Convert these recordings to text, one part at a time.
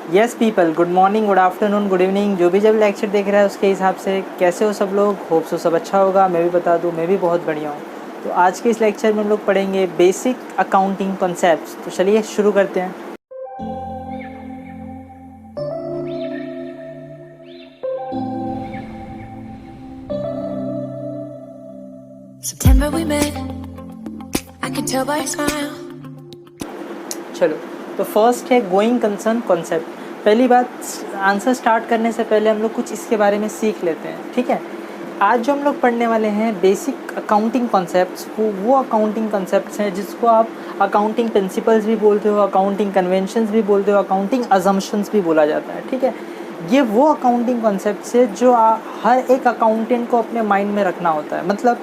Yes people, good morning, good afternoon, good evening, जो भी जब लेक्चर देख रहा है उसके हिसाब से कैसे हो सब लोग। होप सो सब अच्छा होगा। मैं भी बता दूं, मैं भी बहुत बढ़िया हूँ। तो आज के इस लेक्चर में हम लोग पढ़ेंगे बेसिक अकाउंटिंग कॉन्सेप्ट्स। तो चलिए शुरू करते हैं। September we met, I could tell by your smile. चलो, तो फर्स्ट है गोइंग कंसर्न कॉन्सेप्ट। पहली बात, आंसर स्टार्ट करने से पहले हम लोग कुछ इसके बारे में सीख लेते हैं, ठीक है। आज जो हम लोग पढ़ने वाले हैं बेसिक अकाउंटिंग कॉन्सेप्ट्स, वो अकाउंटिंग कॉन्सेप्ट्स हैं जिसको आप अकाउंटिंग प्रिंसिपल्स भी बोलते हो, अकाउंटिंग कन्वेंशंस भी बोलते हो, अकाउंटिंग अजम्पशंस भी बोला जाता है, ठीक है। ये वो अकाउंटिंग कॉन्सेप्ट्स है जो हर एक अकाउंटेंट को अपने माइंड में रखना होता है। मतलब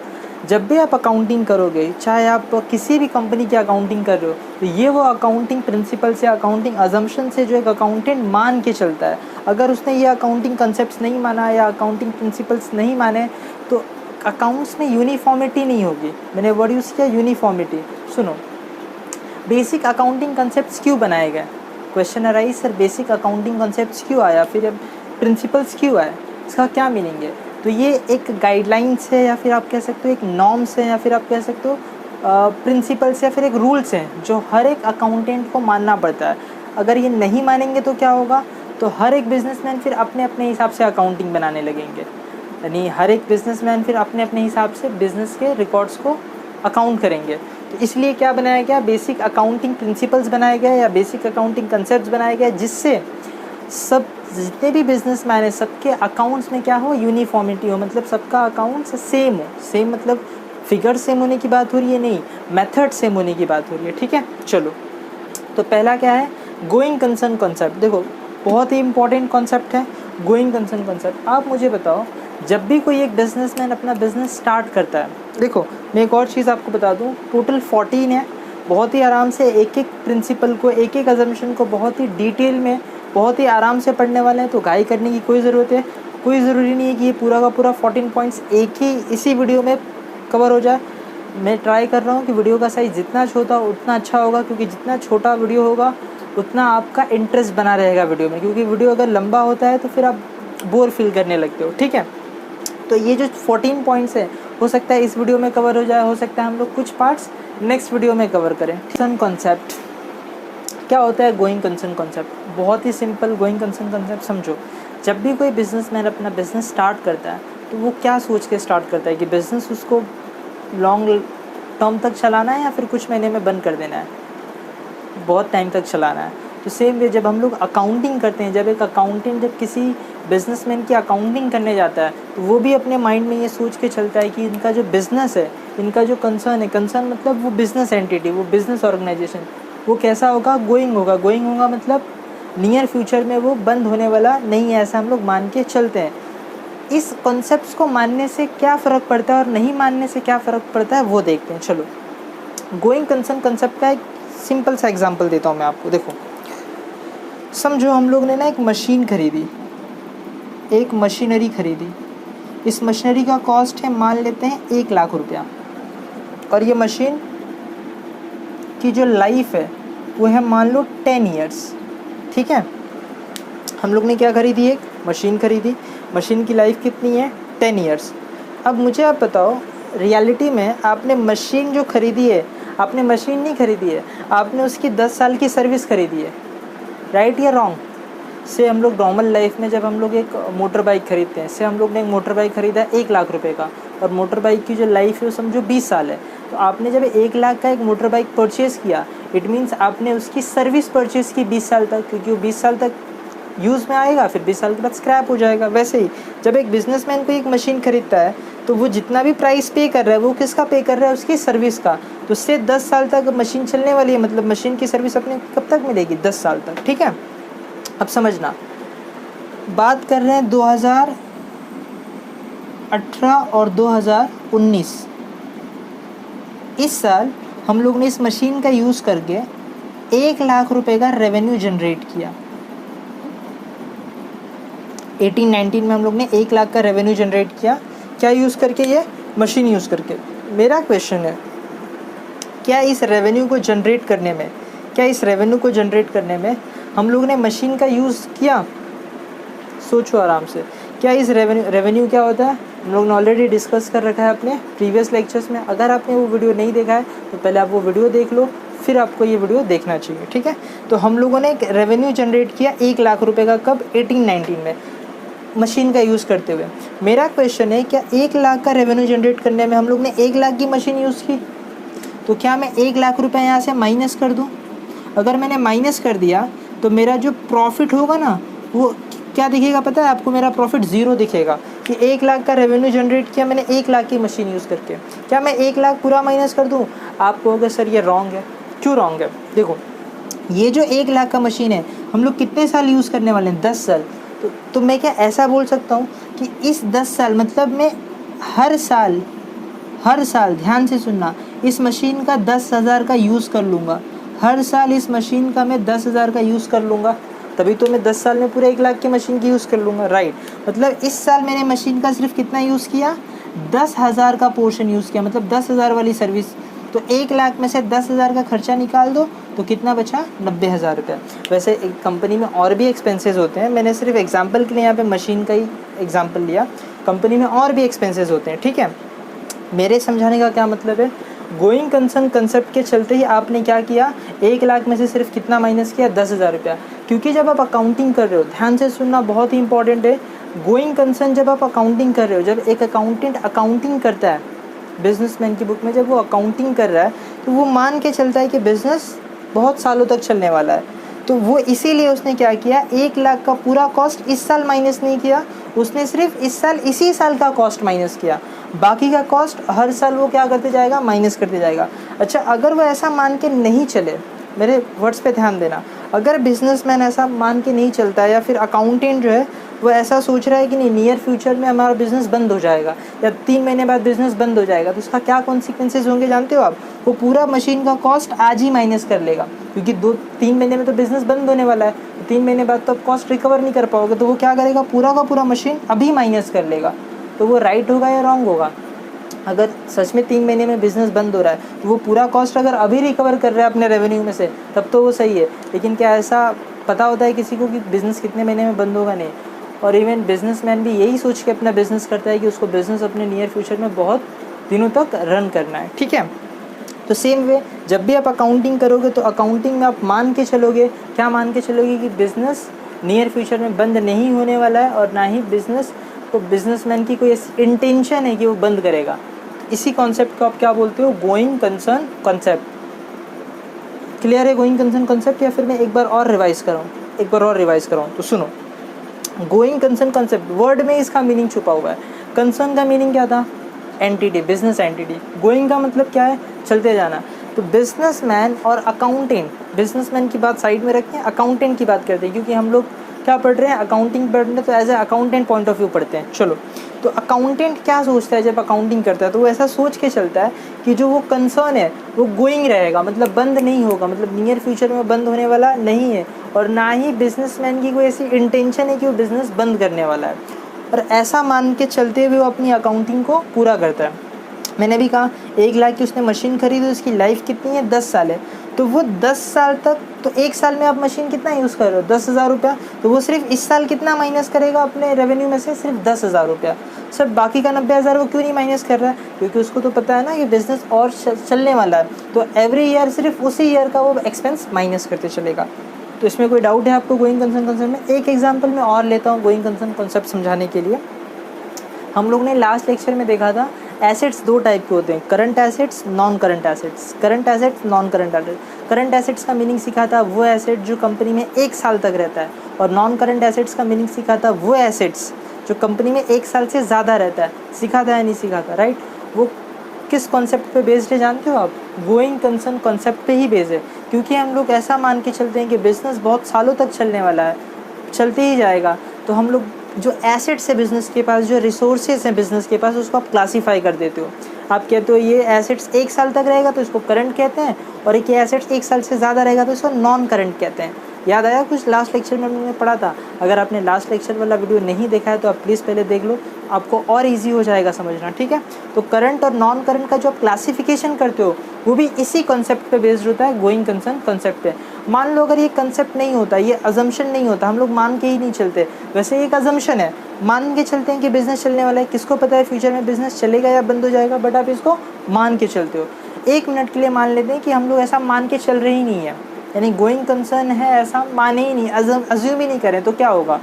जब भी आप अकाउंटिंग करोगे, चाहे आप किसी भी कंपनी की अकाउंटिंग कर रहे हो, तो ये वो अकाउंटिंग प्रिंसिपल से, अकाउंटिंग अजम्पशन से जो एक अकाउंटेंट मान के चलता है। अगर उसने ये अकाउंटिंग कंसेप्ट्स नहीं माना या अकाउंटिंग प्रिंसिपल्स नहीं माने तो अकाउंट्स में यूनिफॉर्मिटी नहीं होगी। मैंने वर्ड यूज़ किया यूनिफॉर्मिटी। सुनो, बेसिक अकाउंटिंग कंसेप्ट्स क्यों बनाए गए? Question arise, sir basic accounting concepts क्यों आया, फिर प्रिंसिपल्स क्यों आए, इसका क्या मीनिंग है? तो ये एक गाइडलाइंस है, या फिर आप कह सकते हो एक नॉर्म्स है, या फिर आप कह सकते हो प्रिंसिपल्स, या फिर एक रूल्स हैं जो हर एक अकाउंटेंट को मानना पड़ता है। अगर ये नहीं मानेंगे तो क्या होगा? तो हर एक बिजनेसमैन फिर अपने अपने हिसाब से अकाउंटिंग बनाने लगेंगे। यानी हर एक बिजनेसमैन फिर अपने अपने हिसाब से बिजनेस के रिकॉर्ड्स को अकाउंट करेंगे। तो इसलिए क्या बनाया गया? बेसिक अकाउंटिंग प्रिंसिपल्स बनाए गए या बेसिक अकाउंटिंग कंसेप्ट्स बनाए गए, जिससे सब जितने भी बिजनेसमैन है सबके अकाउंट्स में क्या हो? यूनिफॉर्मिटी हो। मतलब सबका अकाउंट्स सेम हो। सेम मतलब फिगर सेम होने की बात हो रही है, नहीं, मेथड सेम होने की बात हो रही है, ठीक है। चलो, तो पहला क्या है? Going concern concept. देखो, बहुत ही इंपॉर्टेंट कॉन्सेप्ट है गोइंग कंसर्न कॉन्सेप्ट। आप मुझे बताओ, जब भी कोई एक बिजनेसमैन अपना बिजनेस स्टार्ट करता है, देखो मैं एक और चीज़ आपको बता दूं, टोटल 14 है। बहुत ही आराम से एक एक प्रिंसिपल को, एक एक अजम्पशन को बहुत ही डिटेल में, बहुत ही आराम से पढ़ने वाले हैं। तो घाई करने की कोई ज़रूरत है, कोई ज़रूरी नहीं है कि ये पूरा का पूरा 14 पॉइंट्स एक ही इसी वीडियो में कवर हो जाए। मैं ट्राई कर रहा हूँ कि वीडियो का साइज़ जितना छोटा उतना अच्छा होगा, क्योंकि जितना छोटा वीडियो होगा उतना आपका इंटरेस्ट बना रहेगा वीडियो में। क्योंकि वीडियो अगर लंबा होता है तो फिर आप बोर फील करने लगते हो, ठीक है। तो ये जो 14 पॉइंट्स है, हो सकता है इस वीडियो में कवर हो जाए, हो सकता है हम लोग कुछ पार्ट्स नेक्स्ट वीडियो में कवर करें। कंसर्न कॉन्सेप्ट क्या होता है? गोइंग कंसर्न कॉन्सेप्ट बहुत ही सिंपल। गोइंग कंसर्न कॉन्सेप्ट समझो, जब भी कोई बिजनेसमैन अपना बिजनेस स्टार्ट करता है तो वो क्या सोच के स्टार्ट करता है कि बिज़नेस उसको लॉन्ग टर्म तक चलाना है या फिर कुछ महीने में बंद कर देना है, बहुत टाइम तक चलाना है। तो सेम वे जब हम लोग अकाउंटिंग करते हैं, जब एक अकाउंटेंट जब किसी बिजनेसमैन की अकाउंटिंग करने जाता है तो वो भी अपने माइंड में ये सोच के चलता है कि इनका जो बिज़नेस है, इनका जो कंसर्न है, कंसर्न मतलब वो बिज़नेस एंटिटी, वो बिज़नेस ऑर्गेनाइजेशन, वो कैसा होगा? गोइंग होगा। गोइंग होगा मतलब नियर फ्यूचर में वो बंद होने वाला नहीं है, ऐसा हम लोग मान के चलते हैं। इस कॉन्सेप्ट्स को मानने से क्या फ़र्क पड़ता है और नहीं मानने से क्या फ़र्क पड़ता है वो देखते हैं। चलो, गोइंग कंसर्न कंसेप्ट का एक सिंपल सा एग्जांपल देता हूँ मैं आपको। देखो, समझो हम लोग ने ना एक मशीन खरीदी, एक मशीनरी खरीदी। इस मशीनरी का कॉस्ट है, मान लेते हैं 1 लाख रुपया, और ये मशीन की जो लाइफ है वो है मान लो 10 ईयर्स, ठीक है। हम लोग ने क्या खरीदी? एक मशीन खरीदी। मशीन की लाइफ कितनी है? 10 ईयर्स। अब मुझे आप बताओ, रियलिटी में आपने मशीन जो खरीदी है, आपने मशीन नहीं खरीदी है, आपने उसकी 10 साल की सर्विस खरीदी है, राइट या रॉन्ग? से हम लोग नॉर्मल लाइफ में जब हम लोग एक मोटर बाइक खरीदते हैं, से हम लोग ने एक मोटर बाइक खरीदा 1 लाख रुपए का, और मोटर बाइक की जो लाइफ है वो समझो 20 साल है। तो आपने जब 1 लाख का एक मोटर बाइक परचेज़ किया, इट मीन्स आपने उसकी सर्विस परचेज़ की 20 साल तक, क्योंकि वो 20 साल तक यूज़ में आएगा, फिर 20 साल के बाद स्क्रैप हो जाएगा। वैसे ही जब एक बिजनेसमैन को एक मशीन खरीदता है तो वो जितना भी प्राइस पे कर रहा है वो किसका पे कर रहा है? उसकी सर्विस का। तो उससे 10 साल तक मशीन चलने वाली है, मतलब मशीन की सर्विस अपने कब तक मिलेगी? 10 साल तक, ठीक है। अब समझना, बात कर रहे हैं 2018 और 2019। इस साल हम लोग ने इस मशीन का यूज़ करके 1 लाख रुपए का रेवेन्यू जनरेट किया। 18-19 में हम लोग ने 1 लाख का रेवेन्यू जनरेट किया, क्या यूज़ करके? ये मशीन यूज़ करके। मेरा क्वेश्चन है, क्या इस रेवेन्यू को जनरेट करने में हम लोगों ने मशीन का यूज़ किया? सोचो आराम से। क्या इस रेवेन्यू क्या होता है? हम लोग ने ऑलरेडी डिस्कस कर रखा है अपने प्रीवियस लेक्चर्स में। अगर आपने वो वीडियो नहीं देखा है तो पहले आप वो वीडियो देख लो, फिर आपको ये वीडियो देखना चाहिए, ठीक है। तो हम लोगों ने एक रेवेन्यू जनरेट किया 1 लाख रुपए का, कब? 18-19 में, मशीन का यूज़ करते हुए। मेरा क्वेश्चन है, क्या 1 लाख का रेवेन्यू जनरेट करने में हम लोग ने 1 लाख की मशीन यूज़ की? तो क्या मैं 1 लाख रुपए यहाँ से माइनस कर दूँ? अगर मैंने माइनस कर दिया तो मेरा जो प्रॉफिट होगा ना, वो क्या दिखेगा पता है आपको? मेरा प्रॉफिट ज़ीरो दिखेगा कि 1 लाख का रेवेन्यू जनरेट किया मैंने 1 लाख की मशीन यूज़ करके। क्या मैं 1 लाख पूरा माइनस कर दूँ? आप कहोगे सर ये रॉन्ग है। क्यों रॉन्ग है? देखो, ये जो 1 लाख का मशीन है हम लोग कितने साल यूज़ करने वाले हैं? 10 साल। तो मैं क्या ऐसा बोल सकता हूँ कि इस 10 साल मतलब मैं हर साल ध्यान से सुनना, इस मशीन का 10,000 का यूज़ कर लूँगा। हर साल इस मशीन का मैं 10,000 का यूज़ कर लूँगा, तभी तो मैं 10 साल में पूरे 1 लाख की मशीन की यूज़ कर लूँगा, राइट। मतलब इस साल मैंने मशीन का सिर्फ कितना यूज़ किया? 10,000 का पोर्शन यूज़ किया, मतलब 10,000 वाली सर्विस। तो 1 लाख में से 10,000 का खर्चा निकाल दो तो कितना बचा? 90,000 रुपया। वैसे एक कंपनी में और भी एक्सपेंसेस होते हैं, मैंने सिर्फ एग्जांपल के लिए यहाँ पे मशीन का ही एग्जांपल लिया। कंपनी में और भी एक्सपेंसेस होते हैं, ठीक है। मेरे समझाने का क्या मतलब है, गोइंग कंसर्न कंसेप्ट के चलते ही आपने क्या किया? 1 लाख में से सिर्फ कितना माइनस किया? 10,000 रुपया। क्योंकि जब आप अकाउंटिंग कर रहे हो, ध्यान से सुनना, बहुत ही इंपॉर्टेंट है। गोइंग कंसर्न जब आप अकाउंटिंग कर रहे हो, जब एक अकाउंटेंट अकाउंटिंग करता है बिजनेसमैन की बुक में, जब वो अकाउंटिंग कर रहा है तो वो मान के चलता है कि बिज़नेस बहुत सालों तक चलने वाला है। तो वो इसीलिए उसने क्या किया, 1 लाख का पूरा कॉस्ट इस साल माइनस नहीं किया, उसने सिर्फ इस साल इसी साल का कॉस्ट माइनस किया। बाकी का कॉस्ट हर साल वो क्या करते जाएगा? माइनस करते जाएगा। अच्छा, अगर वो ऐसा मान के नहीं चले, मेरे वर्ड्स पे ध्यान देना, अगर बिजनेसमैन ऐसा मान के नहीं चलता है या फिर अकाउंटेंट जो है वो ऐसा सोच रहा है कि नहीं नियर फ्यूचर में हमारा बिज़नेस बंद हो जाएगा या 3 महीने बाद बिज़नेस बंद हो जाएगा, तो उसका क्या कॉन्सिक्वेंसेज होंगे जानते हो आप? वो पूरा मशीन का कॉस्ट आज ही माइनस कर लेगा, क्योंकि 2-3 महीने में तो बिज़नेस बंद होने वाला है, तो 3 महीने बाद तो आप कॉस्ट रिकवर नहीं कर पाओगे, तो वो क्या करेगा? पूरा का पूरा मशीन अभी माइनस कर लेगा। तो वो राइट होगा या रॉन्ग होगा? अगर सच में 3 महीने में बिज़नेस बंद हो रहा है तो वो पूरा कॉस्ट अगर अभी रिकवर कर रहा है अपने रेवेन्यू में से, तब तो वो सही है। लेकिन क्या ऐसा पता होता है किसी को कि बिज़नेस कितने महीने में बंद होगा? नहीं। और इवन बिजनेसमैन भी यही सोच के अपना बिज़नेस करता है कि उसको बिज़नेस अपने नियर फ्यूचर में बहुत दिनों तक रन करना है, ठीक है। तो सेम वे जब भी आप अकाउंटिंग करोगे तो अकाउंटिंग में आप मान के चलोगे, क्या मान के चलोगे? कि बिज़नेस नियर फ्यूचर में बंद नहीं होने वाला है और ना ही बिज़नेस को बिजनेसमैन की कोई ऐसी इंटेंशन है कि वो बंद करेगा। इसी कॉन्सेप्ट को आप क्या बोलते हो? Going concern concept. क्लियर है गोइंग कंसर्न कॉन्सेप्ट? या फिर मैं एक बार और रिवाइज़ कराऊँ? तो सुनो, गोइंग कंसर्न कॉन्सेप्ट, वर्ड में इसका मीनिंग छुपा हुआ है। कंसर्न का मीनिंग क्या था? Entity, business entity. गोइंग का मतलब क्या है? चलते जाना। तो बिजनेसमैन और अकाउंटेंट, बिजनेसमैन की बात साइड में रखें, अकाउंटेंट की बात करते हैं, क्योंकि हम लोग क्या पढ़ रहे हैं? अकाउंटिंग पढ़ रहे हैं, तो as a accountant point of view पढ़ते हैं। चलो, तो अकाउंटेंट क्या सोचता है जब अकाउंटिंग करता है? तो वो ऐसा सोच के चलता है कि जो वो कंसर्न है वो गोइंग रहेगा, मतलब बंद नहीं होगा, मतलब नियर फ्यूचर में बंद होने वाला नहीं है, और ना ही बिजनेसमैन की कोई ऐसी इंटेंशन है कि वो बिज़नेस बंद करने वाला है। और ऐसा मान के चलते हुए वो अपनी अकाउंटिंग को पूरा करता है। मैंने भी कहा 1 लाख की उसने मशीन खरीदी, उसकी लाइफ कितनी है? 10 साल है। तो वो 10 साल तक, तो 1 साल में आप मशीन कितना यूज़ कर रहे हो? 10,000 रुपया। तो वो सिर्फ इस साल कितना माइनस करेगा अपने रेवेन्यू में से? सिर्फ 10,000 रुपया। सर बाकी का 90,000 वो क्यों नहीं माइनस कर रहा है? क्योंकि उसको तो पता है ना कि बिज़नेस और चलने वाला है, तो एवरी ईयर सिर्फ उसी ईयर का वो एक्सपेंस माइनस करते चलेगा। तो इसमें कोई डाउट है आपको गोइंग कंसर्न कॉन्सेप्ट में? एक एग्जाम्पल मैं और लेता हूँ गोइंग कंसर्न कॉन्सेप्ट समझाने के लिए। हम लोग ने लास्ट लेक्चर में देखा था एसेट्स 2 टाइप के होते हैं, current assets, non current assets. Current assets, non current assets. Current assets का मीनिंग सीखा था वो एसेट जो कंपनी में 1 साल तक रहता है, और नॉन करंट एसेट्स का मीनिंग सीखा था वो एसेट्स जो कंपनी में 1 साल से ज़्यादा रहता है। सीखा था या नहीं सीखा था? राइट। वो किस कॉन्सेप्ट पे बेस्ड है जानते हो आप? गोइंग कंसर्न कॉन्सेप्ट पे ही बेस्ड है, क्योंकि हम लोग ऐसा मान के चलते हैं कि बिज़नेस बहुत सालों तक चलने वाला है, चलते ही जाएगा। तो हम लोग जो एसेट्स है बिज़नेस के पास, जो रिसोर्सेज हैं बिज़नेस के पास, उसको आप क्लासीफाई कर देते हो। आप कहते हो ये एसेट्स 1 साल तक रहेगा तो इसको करंट कहते हैं, और एक ये एसेट्स 1 साल से ज़्यादा रहेगा तो इसको नॉन करंट कहते हैं। याद आया कुछ लास्ट लेक्चर में हमने पढ़ा था? अगर आपने लास्ट लेक्चर वाला वीडियो नहीं देखा है तो आप प्लीज़ पहले देख लो, आपको और इजी हो जाएगा समझना, ठीक है। तो करंट और नॉन करंट का जो आप क्लासिफिकेशन करते हो वो भी इसी कॉन्सेप्ट पे बेस्ड होता है, गोइंग कंसर्न कॉन्सेप्ट पे। मान लो अगर ये कंसेप्ट नहीं होता, ये अजम्पशन नहीं होता, हम लोग मान के ही नहीं चलते, वैसे एक अजम्पशन है, मान के चलते हैं कि बिज़नेस चलने वाला है, किसको पता है फ्यूचर में बिज़नेस चलेगा या बंद हो जाएगा, बट आप इसको मान के चलते हो। 1 मिनट के लिए मान लेते हैं कि हम लोग ऐसा मान के चल रहे ही नहीं है, यानी गोइंग कंसर्न है ऐसा माने ही नहीं, अज्यूम ही नहीं करें, तो क्या होगा?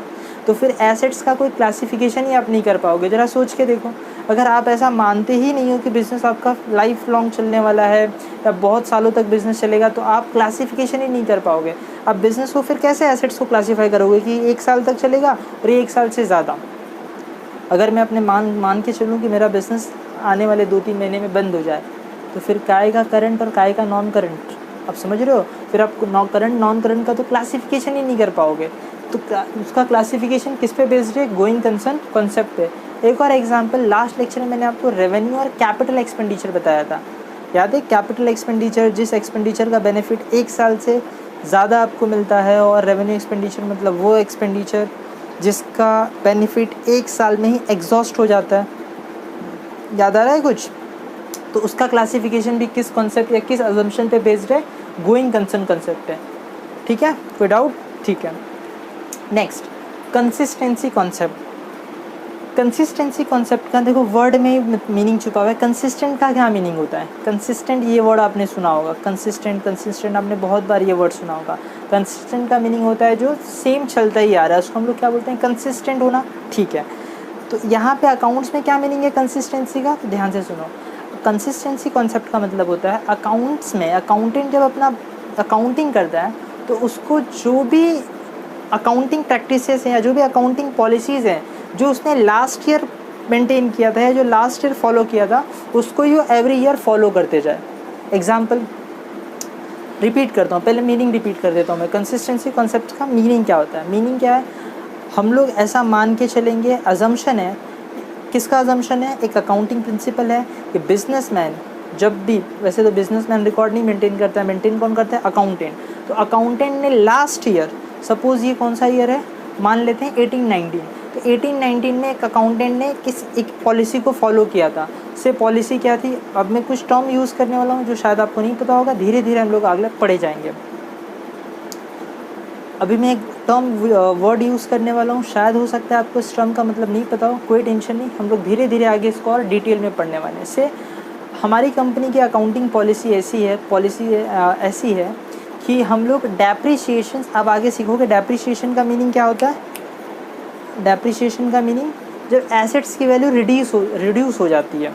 तो फिर एसेट्स का कोई क्लासिफिकेशन ही आप नहीं कर पाओगे। ज़रा सोच के देखो, अगर आप ऐसा मानते ही नहीं हो कि बिज़नेस आपका लाइफ लॉन्ग चलने वाला है या बहुत सालों तक बिज़नेस चलेगा, तो आप क्लासिफिकेशन ही नहीं कर पाओगे। आप बिज़नेस को फिर कैसे एसेट्स को क्लासीफाई करोगे कि 1 साल तक चलेगा और 1 साल से ज़्यादा? अगर मैं अपने मान के चलूँ कि मेरा बिज़नेस आने वाले 2-3 महीने में बंद हो जाए, तो फिर काय का करंट और काय का नॉन करंट, आप समझ रहे हो? फिर आप करंट नॉन करंट का तो क्लासिफिकेशन ही नहीं कर पाओगे। तो उसका क्लासिफिकेशन किस पे बेस्ड है? गोइंग कंसर्न कॉन्सेप्ट पे। एक और एग्जांपल, लास्ट लेक्चर में मैंने आपको रेवेन्यू और कैपिटल एक्सपेंडिचर बताया था, याद है? कैपिटल एक्सपेंडिचर, जिस एक्सपेंडिचर का बेनिफिट 1 साल से ज़्यादा आपको मिलता है, और रेवेन्यू एक्सपेंडिचर मतलब वो एक्सपेंडिचर जिसका बेनिफिट 1 साल में ही एग्जॉस्ट हो जाता है। याद आ रहा है कुछ? तो उसका क्लासिफिकेशन भी किस कॉन्सेप्ट या किस अजम्पशन पे बेस्ड है? गोइंग कंसर्न कॉन्सेप्ट है, ठीक है? कोई डाउट? ठीक है। Next, consistency concept. Consistency concept का देखो वर्ड में मीनिंग छुपा हुआ है। कंसिस्टेंट का क्या मीनिंग होता है? कंसिस्टेंट, ये वर्ड आपने सुना होगा, कंसिस्टेंट आपने बहुत बार ये वर्ड सुना होगा। कंसिस्टेंट का मीनिंग होता है जो सेम चलता ही आ रहा है, उसको हम लोग क्या बोलते हैं? कंसिस्टेंट होना, ठीक है। तो यहाँ पे अकाउंट्स में क्या मीनिंग है कंसिस्टेंसी का? तो ध्यान से सुनो, कंसिस्टेंसी कॉन्सेप्ट का मतलब होता है अकाउंट्स में अकाउंटेंट जब अपना अकाउंटिंग करता है तो उसको जो भी अकाउंटिंग प्रैक्टिसेस हैं या जो भी अकाउंटिंग पॉलिसीज़ हैं जो उसने लास्ट ईयर मेंटेन किया था या जो लास्ट ईयर फॉलो किया था, उसको ये एवरी ईयर फॉलो करते जाए। एग्जाम्पल रिपीट करता हूँ, पहले मीनिंग रिपीट कर देता हूँ मैं। कंसिस्टेंसी कॉन्सेप्ट का मीनिंग क्या होता है? मीनिंग क्या है? हम लोग ऐसा मान के चलेंगे, अजम्पशन है। किसका अजम्पशन है? एक अकाउंटिंग प्रिंसिपल है कि बिजनेसमैन जब भी, वैसे तो बिजनेसमैन रिकॉर्ड नहीं मेंटेन करता है, मेंटेन कौन करता है? अकाउंटेंट। तो अकाउंटेंट ने लास्ट ईयर, सपोज़ ये कौन सा ईयर है, मान लेते हैं 18-19, तो 18-19 में एक अकाउंटेंट ने एक पॉलिसी को फॉलो किया था। से पॉलिसी क्या थी? अब मैं कुछ टर्म यूज़ करने वाला हूँ जो शायद आपको नहीं पता होगा, धीरे धीरे हम लोग आगे पढ़े जाएंगे। अभी मैं एक टर्म वर्ड यूज़ करने वाला हूँ, शायद हो सकता है आपको इस टर्म का मतलब नहीं पता हो, कोई टेंशन नहीं, हम लोग धीरे धीरे आगे इसको और डिटेल में पढ़ने वाले हैं। से हमारी कंपनी की अकाउंटिंग पॉलिसी ऐसी है कि हम लोग डेप्रिसिएशन, अब आगे सीखोगे डेप्रिसिएशन का मीनिंग क्या होता है। डेप्रिसिएशन का मीनिंग जब एसेट्स की वैल्यू रिड्यूस हो जाती है।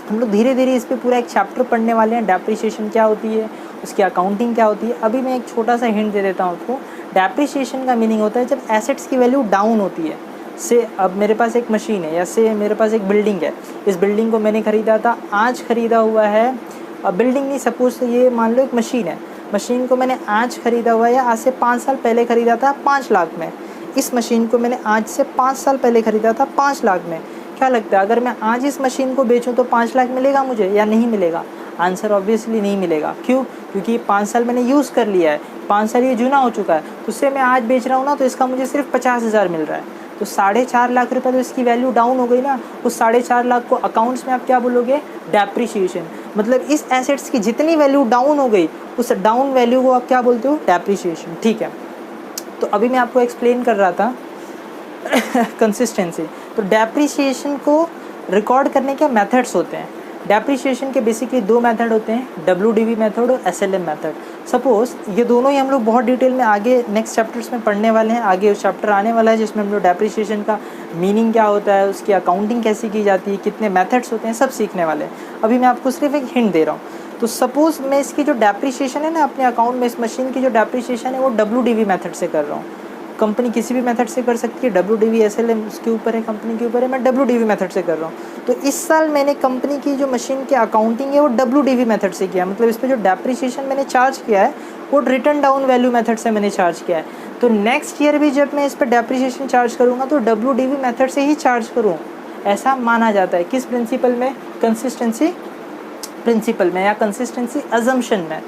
हम लोग धीरे धीरे इस पर पूरा एक चैप्टर पढ़ने वाले हैं, डेप्रिसिएशन क्या होती है, उसकी अकाउंटिंग क्या होती है। अभी मैं एक छोटा सा हिंट दे देता हूँ आपको। डेप्रिसिएशन का मीनिंग होता है जब एसेट्स की वैल्यू डाउन होती है। से अब मेरे पास एक मशीन है या से मेरे पास एक बिल्डिंग है, इस बिल्डिंग को मैंने ख़रीदा था, आज ख़रीदा हुआ है, अब बिल्डिंग नहीं, सपोज ये मान लो एक मशीन है, मशीन को मैंने आज ख़रीदा हुआ है या आज से 5 साल पहले ख़रीदा था 5 लाख में। इस मशीन को मैंने आज से 5 साल पहले ख़रीदा था 5 लाख में। क्या लगता है अगर मैं आज इस मशीन को बेचूं तो 5 लाख मिलेगा मुझे या नहीं मिलेगा? आंसर ऑब्वियसली नहीं मिलेगा। क्यों? क्योंकि 5 साल मैंने यूज़ कर लिया है, 5 साल ये जूना हो चुका है, तो उससे मैं आज बेच रहा हूँ ना, तो इसका मुझे सिर्फ 50,000 मिल रहा है। तो 4.5 लाख रुपये तो इसकी वैल्यू डाउन हो गई ना। उस 4.5 लाख को अकाउंट्स में आप क्या बोलोगे? डेप्रिसिएशन। मतलब इस एसेट्स की जितनी वैल्यू डाउन हो गई उस डाउन वैल्यू को आप क्या बोलते हो? डेप्रिसिएशन, ठीक है। तो अभी मैं आपको एक्सप्लेन कर रहा था कंसिस्टेंसी। तो डेप्रिसिएशन को रिकॉर्ड करने के मेथड्स होते हैं। डेप्रिसिएशन के बेसिकली 2 मेथड होते हैं, WDV मेथड और SLM मेथड। सपोज़ ये दोनों ही हम लोग बहुत डिटेल में आगे नेक्स्ट चैप्टर्स में पढ़ने वाले हैं। आगे उस चैप्टर आने वाला है जिसमें हम लोग डेप्रिसिएशन का मीनिंग क्या होता है, उसकी अकाउंटिंग कैसे की जाती है, कितने मेथड्स होते हैं, सब सीखने वाले हैं। अभी मैं आपको सिर्फ एक हिंट दे रहा हूँ। तो सपोज़ मैं इसकी जो डेप्रिसिएशन है ना अपने अकाउंट में, इस मशीन की जो डेप्रिसिएशन है वो WDV मेथड से कर रहा हूँ। कंपनी किसी भी मेथड से कर सकती है, WDV SLM उसके ऊपर है, कंपनी के ऊपर है, मैं WDV मेथड से कर रहा हूँ। तो इस साल मैंने कंपनी की जो मशीन की अकाउंटिंग है वो WDV मेथड से किया, मतलब इस पर जो डेप्रिसिएशन मैंने चार्ज किया है वो रिटर्न डाउन वैल्यू मेथड से मैंने चार्ज किया है। तो नेक्स्ट ईयर भी जब मैं इस पर डेप्रिसिएशन चार्ज करूँगा तो WDV मेथड से ही चार्ज करूँ, ऐसा माना जाता है। किस प्रिंसिपल में? कंसिस्टेंसी प्रिंसिपल में या कंसिस्टेंसी अजम्पशन में।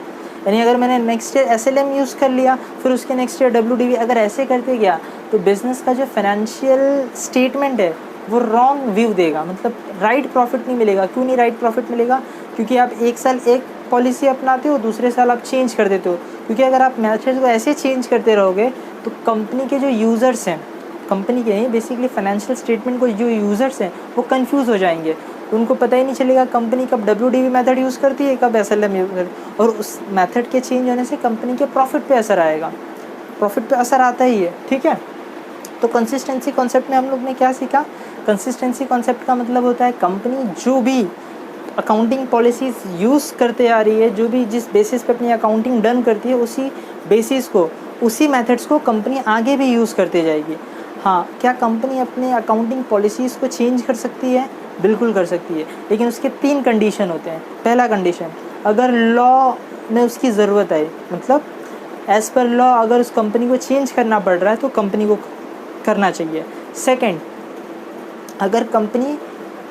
यानी अगर मैंने नेक्स्ट ईयर SLM यूज़ कर लिया, फिर उसके नेक्स्ट ईयर WDV, अगर ऐसे करते गया तो बिज़नेस का जो फाइनेंशियल स्टेटमेंट है वो रॉन्ग व्यू देगा, मतलब राइट प्रॉफिट नहीं मिलेगा। क्यों नहीं राइट प्रॉफिट मिलेगा? क्योंकि आप एक साल एक पॉलिसी अपनाते हो, दूसरे साल आप चेंज कर देते हो। क्योंकि अगर आप मेथड्स को ऐसे चेंज करते रहोगे तो कंपनी के जो यूज़र्स हैं, कंपनी के नहीं बेसिकली फाइनेंशियल स्टेटमेंट को जो यूज़र्स हैं वो कंफ्यूज हो जाएंगे। उनको पता ही नहीं चलेगा कंपनी कब WDV मेथड यूज़ करती है, कब SLM यूज़ करती है, और उस मेथड के चेंज होने से कंपनी के प्रॉफिट पे असर आएगा। प्रॉफिट पे असर आता ही है, ठीक है। तो कंसिस्टेंसी कॉन्सेप्ट में हम लोग ने क्या सीखा? कंसिस्टेंसी कॉन्सेप्ट का मतलब होता है कंपनी जो भी अकाउंटिंग पॉलिसीज़ यूज़ करते आ रही है, जो भी जिस बेसिस पे अपनी अकाउंटिंग डन करती है, उसी बेसिस को, उसी मेथड्स को कंपनी आगे भी यूज़ करते जाएगी। हाँ, क्या कंपनी अपने अकाउंटिंग पॉलिसीज़ को चेंज कर सकती है? बिल्कुल कर सकती है, लेकिन उसके 3 कंडीशन होते हैं। पहला कंडीशन, अगर लॉ में उसकी ज़रूरत आए, मतलब एज़ पर लॉ अगर उस कंपनी को चेंज करना पड़ रहा है तो कंपनी को करना चाहिए। सेकंड, अगर कंपनी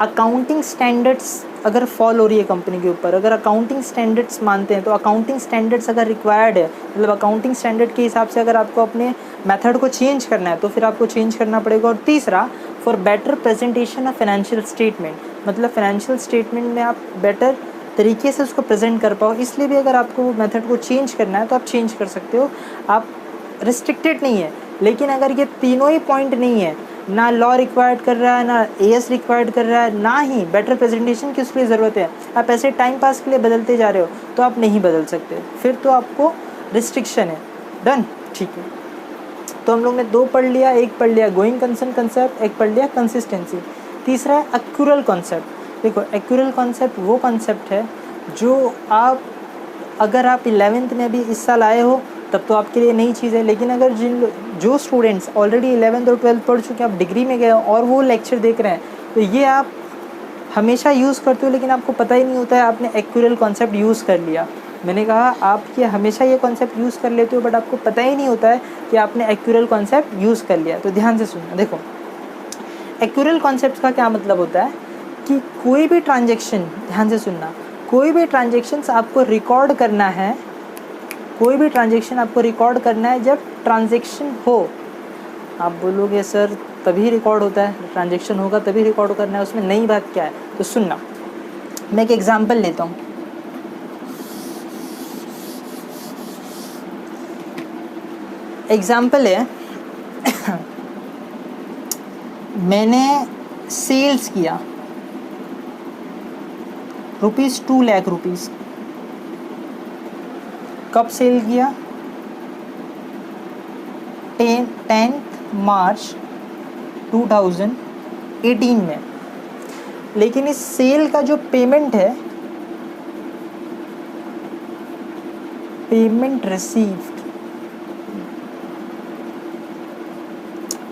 अकाउंटिंग स्टैंडर्ड्स अगर फॉलो हो रही है कंपनी के ऊपर, अगर अकाउंटिंग स्टैंडर्ड्स मानते हैं तो अकाउंटिंग स्टैंडर्ड्स अगर रिक्वायर्ड है, मतलब अकाउंटिंग स्टैंडर्ड के हिसाब से अगर आपको अपने मेथड को चेंज करना है तो फिर आपको चेंज करना पड़ेगा। और तीसरा, for better presentation of financial statement, मतलब फाइनेंशियल स्टेटमेंट में आप बेटर तरीके से उसको प्रेजेंट कर पाओ, इसलिए भी अगर आपको मेथड को चेंज करना है तो आप चेंज कर सकते हो, आप रिस्ट्रिक्टेड नहीं है। लेकिन अगर ये तीनों ही पॉइंट नहीं है, ना लॉ रिक्वायर्ड कर रहा है, ना AS रिक्वायर्ड कर रहा है, ना ही बेटर प्रेजेंटेशन की उसके लिए ज़रूरत है, आप ऐसे टाइम पास के लिए बदलते जा रहे हो तो आप नहीं बदल सकते, फिर तो आपको रिस्ट्रिक्शन है। डन, ठीक है। तो हम लोग ने 2 पढ़ लिया, एक पढ़ लिया गोइंग कंसर्न कंसेप्ट, एक पढ़ लिया कंसिस्टेंसी। तीसरा है एक्यूरल कॉन्सेप्ट। देखो, एक्यूरल कॉन्सेप्ट वो कॉन्सेप्ट है जो आप, अगर आप 11th में अभी इस साल आए हो तब तो आपके लिए नई चीज़ है, लेकिन अगर जो स्टूडेंट्स ऑलरेडी 11th और 12th पढ़ चुके हैं, आप डिग्री में गए हो और वो लेक्चर देख रहे हैं, तो ये आप हमेशा यूज़ करते हो लेकिन आपको पता ही नहीं होता है आपने एक्यूरल कॉन्सेप्ट यूज़ कर लिया। मैंने कहा आप ये हमेशा ये कॉन्सेप्ट यूज़ कर लेते हो बट आपको पता ही नहीं होता है कि आपने एक्यूरल कॉन्सेप्ट यूज़ कर लिया। तो ध्यान से सुनना। देखो, एक्यूरल कॉन्सेप्ट का क्या मतलब होता है कि कोई भी ट्रांजेक्शन, ध्यान से सुनना, कोई भी ट्रांजेक्शन्स आपको रिकॉर्ड करना है, कोई भी ट्रांजेक्शन आपको रिकॉर्ड करना है जब ट्रांजेक्शन हो। आप बोलोगे सर तभी रिकॉर्ड होता है, ट्रांजेक्शन होगा तभी रिकॉर्ड करना है, उसमें नई बात क्या है? तो सुनना, मैं एक एग्जांपल लेता हूँ। एग्जांपल है मैंने सेल्स किया ₹2 लाख। कब सेल किया? 10th मार्च 2018 में। लेकिन इस सेल का जो पेमेंट है, पेमेंट रिसीव्ड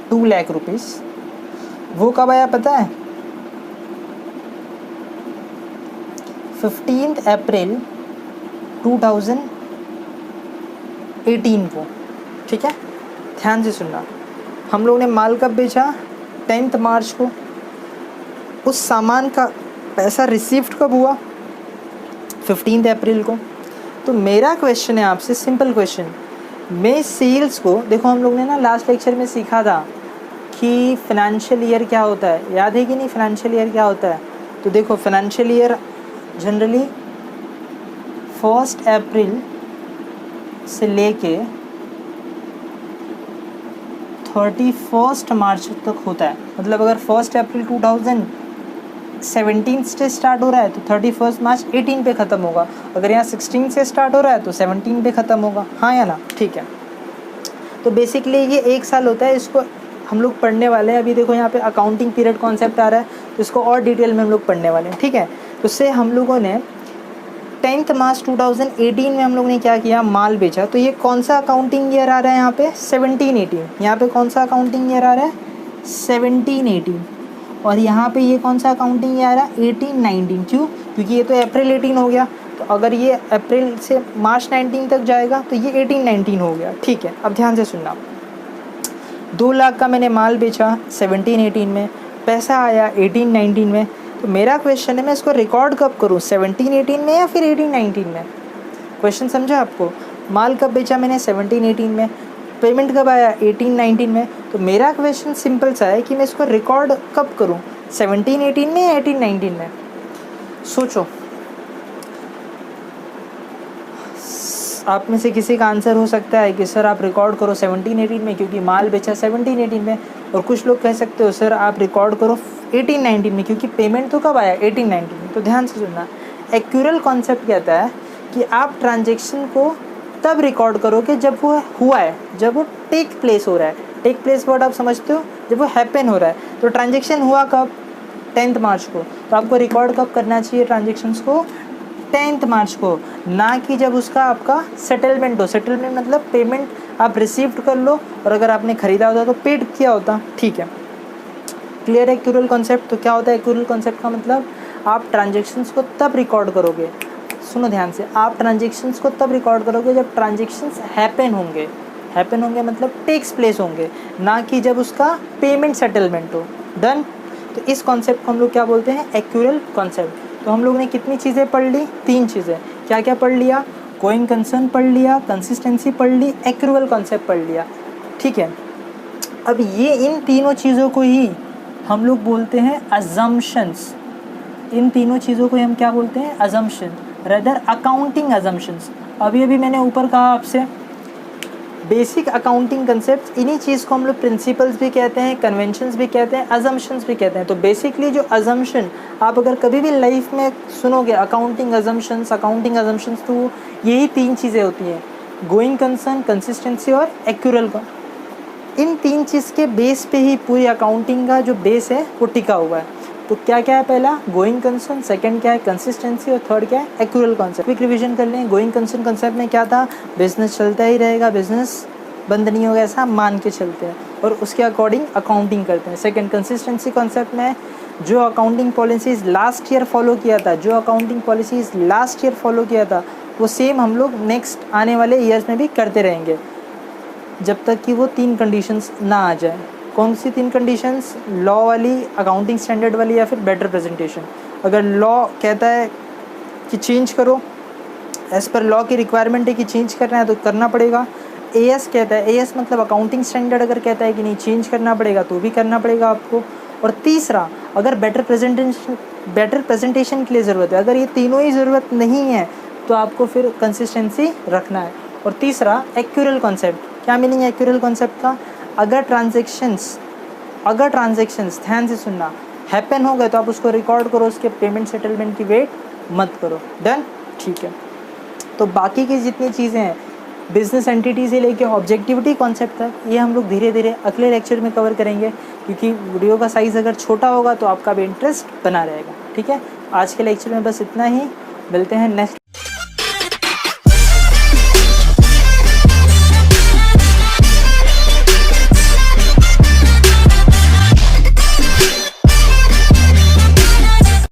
₹2 लाख, वो कब आया पता है? 15 अप्रैल 2018 को, ठीक है। ध्यान से सुनना, हम लोग ने माल कब बेचा? 10th मार्च को। उस सामान का पैसा रिसीव्ड कब हुआ? 15 अप्रैल को। तो मेरा क्वेश्चन है आपसे, सिंपल क्वेश्चन, मैं सेल्स को, देखो हम लोग ने ना लास्ट लेक्चर में सीखा था कि फाइनेंशियल ईयर क्या होता है, याद है कि नहीं? फाइनेंशियल ईयर क्या होता है? तो देखो, फाइनेंशियल ईयर जनरली 1 अप्रैल से लेके 31 मार्च तक होता है। मतलब अगर 1 अप्रैल 2017 से स्टार्ट हो रहा है तो 31 मार्च 18 पे ख़त्म होगा। अगर यहाँ 16 से स्टार्ट हो रहा है तो 17 पे ख़त्म होगा, हाँ या ना? ठीक है। तो बेसिकली ये 1 साल होता है, इसको हम लोग पढ़ने वाले हैं। अभी देखो यहाँ पे अकाउंटिंग पीरियड कॉन्सेप्ट आ रहा है तो इसको और डिटेल में हम लोग पढ़ने वाले हैं, ठीक है। तो उससे हम लोगों ने 10th मार्च 2018 में हम लोग ने क्या किया? माल बेचा। तो ये कौन सा अकाउंटिंग ईयर आ रहा है यहाँ पे? 17-18। यहाँ पे कौन सा अकाउंटिंग ईयर आ रहा है? 17-18। और यहाँ पे ये कौन सा अकाउंटिंग ईयर आ रहा है? 18-19। क्यों? क्योंकि ये तो अप्रैल 18 हो गया, तो अगर ये अप्रैल से मार्च 19 तक जाएगा तो ये 18-19 हो गया, ठीक है। अब ध्यान से सुनना, 2 लाख का मैंने माल बेचा 17-18 में, पैसा आया 18-19 में। तो मेरा क्वेश्चन है मैं इसको रिकॉर्ड कब करूँ? 17-18 में या फिर 18-19 में? क्वेश्चन समझा आपको? माल कब बेचा मैंने? 17-18 में। पेमेंट कब आया? 18-19 में। तो मेरा क्वेश्चन सिंपल सा है कि मैं इसको रिकॉर्ड कब करूँ, 17-18 में या 18-19 में? सोचो, आप में से किसी का आंसर हो सकता है कि सर आप रिकॉर्ड करो 17-18 में क्योंकि माल बेचा 17-18 में, और कुछ लोग कह सकते हो सर आप रिकॉर्ड करो 18-19 में क्योंकि पेमेंट तो कब आया? 18-19 में। तो ध्यान से सुनना, एक्यूरल कॉन्सेप्ट कहता है कि आप ट्रांजेक्शन को तब रिकॉर्ड करोगे जब वो हुआ है, जब वो टेक प्लेस हो रहा है। टेक प्लेस वर्ड आप समझते हो, जब वो हैपन हो रहा है। तो ट्रांजेक्शन हुआ कब? 10 मार्च को। तो आपको रिकॉर्ड कब करना चाहिए ट्रांजेक्शन्स को? 10 मार्च को, ना कि जब उसका आपका सेटलमेंट हो। सेटलमेंट मतलब पेमेंट आप रिसीव्ड कर लो और अगर आपने ख़रीदा होता तो पेड किया होता। ठीक है, क्लियर है एक्यूरल कॉन्सेप्ट? तो क्या होता है एक्यूरल कॉन्सेप्ट का मतलब? आप ट्रांजेक्शन्स को तब रिकॉर्ड करोगे, सुनो ध्यान से, आप ट्रांजेक्शन्स को तब रिकॉर्ड करोगे जब ट्रांजेक्शन्स हैपन होंगे। हैपन होंगे मतलब टेक्स प्लेस होंगे, ना कि जब उसका पेमेंट सेटलमेंट हो। डन? तो इस कॉन्सेप्ट को हम लोग क्या बोलते हैं? Accrual concept. तो हम लोग ने कितनी चीज़ें पढ़ ली? 3 चीज़ें। क्या क्या पढ़ लिया? गोइंग कंसर्न पढ़ लिया, कंसिस्टेंसी पढ़ ली, एक्यूरल कॉन्सेप्ट पढ़ लिया। ठीक है, अब ये इन तीनों चीज़ों को ही हम लोग बोलते हैं अजम्पशंस। इन तीनों चीज़ों को हम क्या बोलते हैं? Assumption, rather accounting assumptions. अभी मैंने ऊपर कहा आपसे बेसिक अकाउंटिंग कंसेप्ट, इन्हीं चीज़ को हम लोग प्रिंसिपल्स भी कहते हैं, कन्वेंशंस भी कहते हैं, अजम्पशंस भी कहते हैं। तो बेसिकली जो अजम्पशन आप अगर कभी भी लाइफ में सुनोगे अकाउंटिंग अजम्पशंस, तो यही 3 चीज़ें होती हैं, गोइंग कंसर्न, कंसिस्टेंसी और एक्यूरल। इन 3 चीज़ के बेस पे ही पूरी अकाउंटिंग का जो बेस है वो टिका हुआ है। तो क्या क्या है? पहला गोइंग कंसर्न, सेकंड क्या है? कंसिस्टेंसी, और थर्ड क्या है? Accrual concept. क्विक रिवीजन कर लें। गोइंग कंसर्न कॉन्सेप्ट में क्या था? बिजनेस चलता ही रहेगा, बिजनेस बंद नहीं होगा ऐसा मान के चलते हैं और उसके अकॉर्डिंग अकाउंटिंग करते हैं। सेकंड, कंसिस्टेंसी कॉन्सेप्ट में जो accounting policies last year follow किया था, वो सेम हम लोग नेक्स्ट आने वाले ईयर्स में भी करते रहेंगे जब तक कि वो 3 कंडीशंस ना आ जाए। कौन सी 3 कंडीशंस? लॉ वाली, अकाउंटिंग स्टैंडर्ड वाली, या फिर बेटर प्रेजेंटेशन। अगर लॉ कहता है कि चेंज करो, एज़ पर लॉ की रिक्वायरमेंट है कि चेंज करना है तो करना पड़ेगा। एएस कहता है, एएस मतलब अकाउंटिंग स्टैंडर्ड अगर कहता है कि नहीं चेंज करना पड़ेगा तो भी करना पड़ेगा आपको। और तीसरा, अगर बेटर प्रेजेंटेशन के लिए ज़रूरत है, अगर ये तीनों ही ज़रूरत नहीं है तो आपको फिर कंसिस्टेंसी रखना है। और तीसरा, एक्यूरल कॉन्सेप्ट। क्या मीनिंग है एक्यूरल कॉन्सेप्ट का? अगर ट्रांजेक्शन्स ध्यान से सुनना, हैपन हो गए तो आप उसको रिकॉर्ड करो, उसके पेमेंट सेटलमेंट की वेट मत करो। डन? ठीक है, तो बाकी की जितनी चीज़ें हैं बिजनेस एंटिटी से लेके ऑब्जेक्टिविटी कॉन्सेप्ट तक, ये हम लोग धीरे धीरे अगले लेक्चर में कवर करेंगे क्योंकि वीडियो का साइज़ अगर छोटा होगा तो आपका भी इंटरेस्ट बना रहेगा। ठीक है, आज के लेक्चर में बस इतना ही, मिलते हैं नेक्स्ट